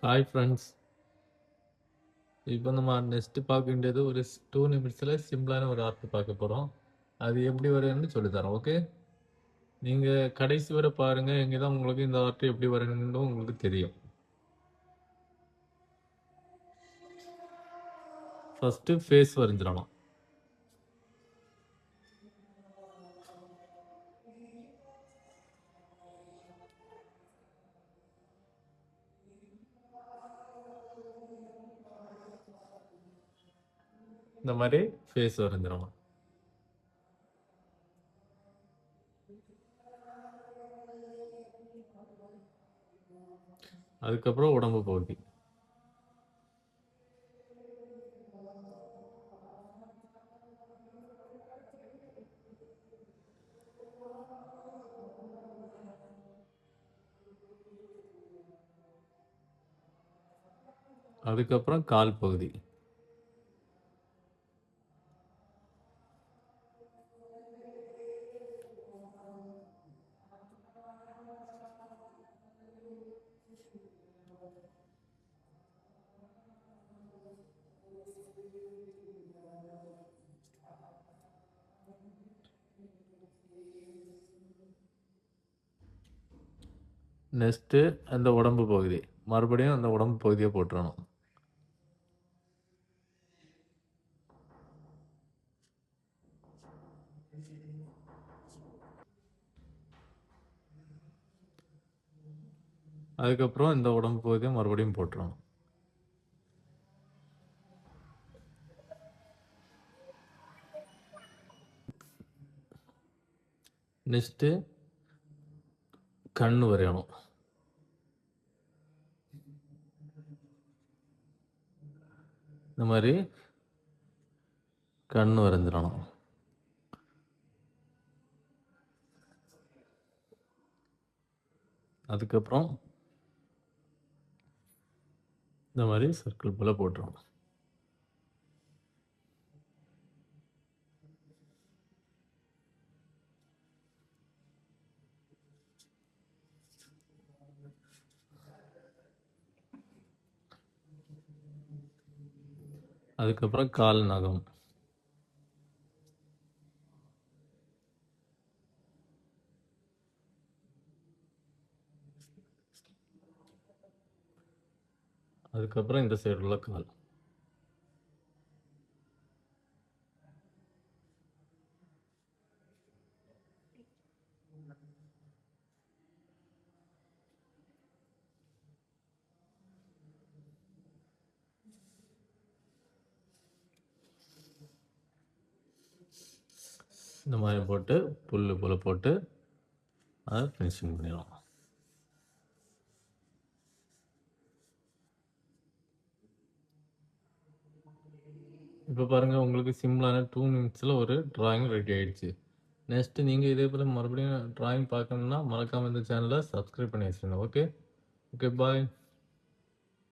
Hi friends. இப்போ நம்ம next பார்க்க வேண்டியது ஒரு 2 நிமிட்ஸில் சிம்பிளான ஒரு ஆர்ட் பார்க்க போகிறோம். அது எப்படி வரும்னு சொல்லித்தரோம். ஓகே, நீங்கள் கடைசி வரை பாருங்கள். எங்கே தான் உங்களுக்கு இந்த ஆர்ட் எப்படி வரணும்னு உங்களுக்கு தெரியும். ஃபஸ்ட்டு ஃபேஸ் வரைஞ்சிடணும். இந்த மாதிரி ஃபேஸ் வரைஞ்சிடணும். அதுக்கப்புறம் உடம்பு பகுதி. அதுக்கப்புறம் கால் பகுதி. நெக்ஸ்ட்டு அந்த உடம்பு பகுதி. மறுபடியும் அந்த உடம்பு பகுதியை போட்டுறணும். அதுக்கப்புறம் இந்த உடம்பு பகுதியை மறுபடியும் போட்டுறணும். நெக்ஸ்ட்டு கண் வரையணும். இந்த மாதிரி கண் வரைஞ்சிடணும். அதுக்கப்புறம் இந்த மாதிரி சர்க்கிள் போல் போட்டுரும். அதுக்கப்புறம் கால் நகம். அதுக்கப்புறம் இந்த சைடு உள்ள கால். இந்த மாதிரி போட்டு புல்லு போல் போட்டு அதை ஃபினிஷிங் பண்ணிடலாம். இப்போ பாருங்கள், உங்களுக்கு சிம்பிளான 2 நிமிட்ஸில் ஒரு ட்ராயிங் ரெடி ஆகிடுச்சு. நெக்ஸ்ட்டு நீங்கள் இதே போல் மறுபடியும் ட்ராயிங் பார்க்கணுன்னா மறக்காமல் இந்த சேனலை சப்ஸ்கிரைப் பண்ணி வச்சுருங்க. ஓகே, பாய்.